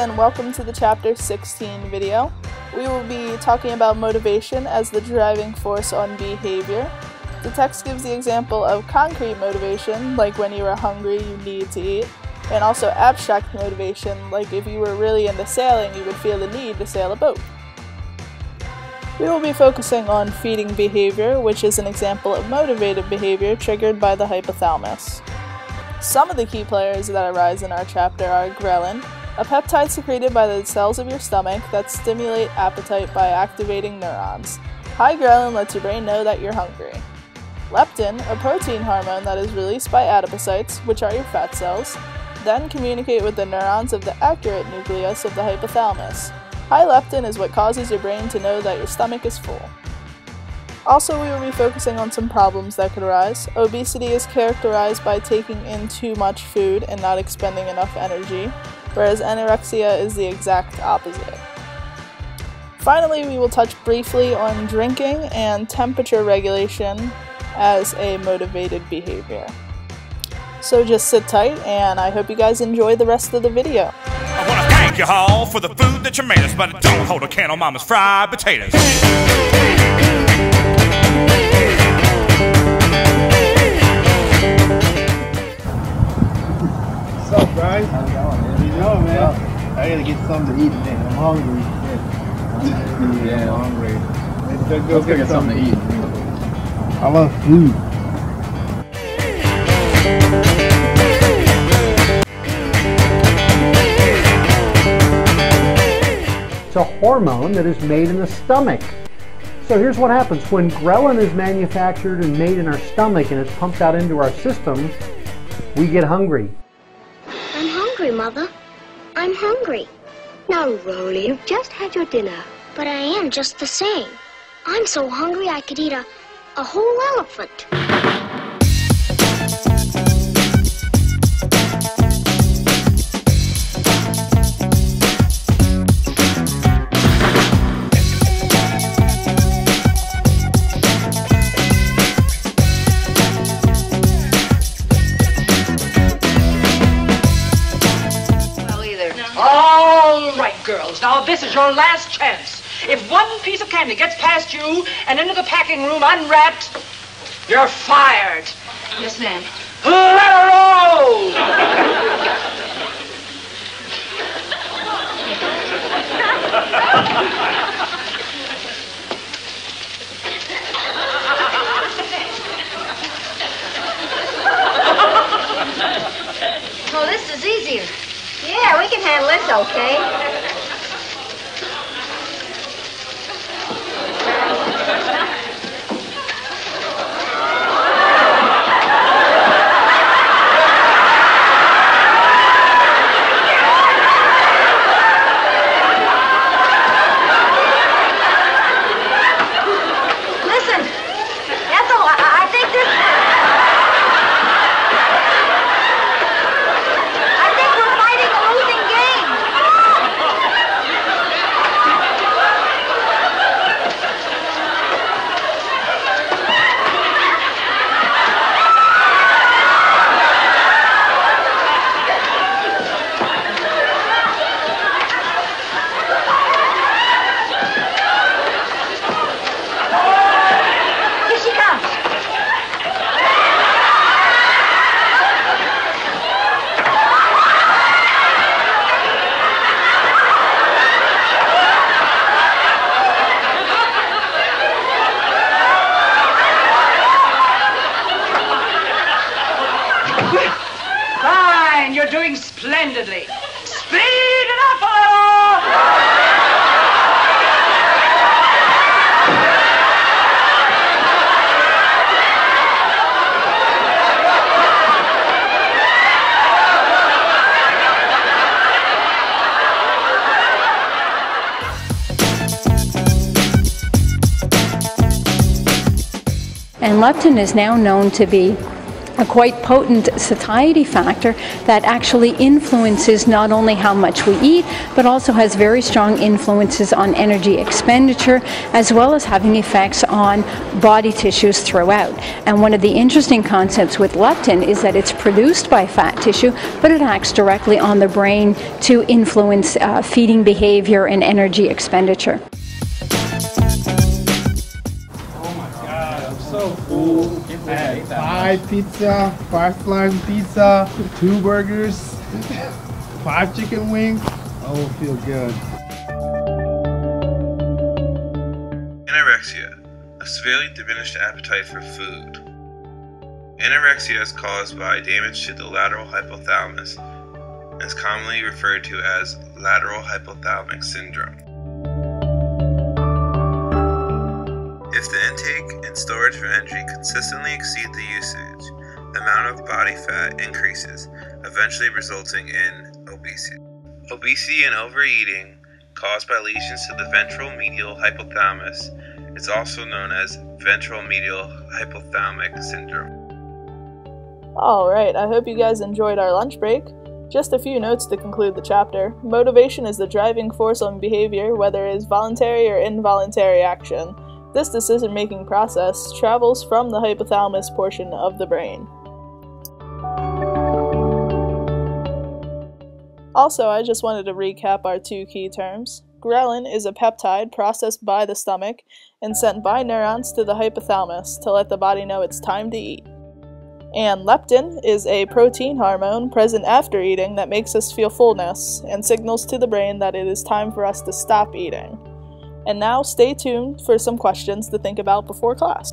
and welcome to the Chapter 16 video. We will be talking about motivation as the driving force on behavior. The text gives the example of concrete motivation, like when you are hungry you need to eat, and also abstract motivation, like if you were really into sailing you would feel the need to sail a boat. We will be focusing on feeding behavior, which is an example of motivated behavior triggered by the hypothalamus. Some of the key players that arise in our chapter are ghrelin, a peptide secreted by the cells of your stomach that stimulate appetite by activating neurons. High ghrelin lets your brain know that you're hungry. Leptin, a protein hormone that is released by adipocytes, which are your fat cells, then communicate with the neurons of the accurate nucleus of the hypothalamus. High leptin is what causes your brain to know that your stomach is full. Also, we will be focusing on some problems that could arise. Obesity is characterized by taking in too much food and not expending enough energy, whereas anorexia is the exact opposite. Finally, we will touch briefly on drinking and temperature regulation as a motivated behavior. So just sit tight, and I hope you guys enjoy the rest of the video. I want to thank you all for the food that you made us, but it don't hold a candle Mama's fried potatoes. What's up, guys? How's it going, man? You know, man. I gotta get something to eat, man. I'm hungry. Yeah, I'm hungry. Let's go get something to eat. I love food. It's a hormone that is made in the stomach. So here's what happens. When ghrelin is manufactured and made in our stomach and it's pumped out into our system, we get hungry. I'm hungry, Mother. I'm hungry. No, Rolly, you've just had your dinner. But I am just the same. I'm so hungry I could eat a whole elephant. All right, girls, now this is your last chance. If one piece of candy gets past you and into the packing room unwrapped, you're fired. Yes, ma'am. Let her roll! Oh, this is easier. Yeah, we can handle this, okay? Listen, Ethel, I think this... Fine, you're doing splendidly. Speed it up a little! And leptin is now known to be a quite potent satiety factor that actually influences not only how much we eat, but also has very strong influences on energy expenditure, as well as having effects on body tissues throughout. And one of the interesting concepts with leptin is that it's produced by fat tissue, but it acts directly on the brain to influence feeding behavior and energy expenditure. So full. I had 5 pizza, 5 slices of pizza, 2 burgers, 5 chicken wings. Oh, feel good. Anorexia, a severely diminished appetite for food. Anorexia is caused by damage to the lateral hypothalamus and is commonly referred to as lateral hypothalamic syndrome. If the intake and storage of energy consistently exceed the usage, the amount of body fat increases, eventually resulting in obesity. Obesity and overeating caused by lesions to the ventral medial hypothalamus is also known as ventral medial hypothalamic syndrome. Alright, I hope you guys enjoyed our lunch break. Just a few notes to conclude the chapter. Motivation is the driving force on behavior, whether it is voluntary or involuntary action. This decision-making process travels from the hypothalamus portion of the brain. Also, I just wanted to recap our 2 key terms. Ghrelin is a peptide processed by the stomach and sent by neurons to the hypothalamus to let the body know it's time to eat. And leptin is a protein hormone present after eating that makes us feel fullness and signals to the brain that it is time for us to stop eating. And now stay tuned for some questions to think about before class.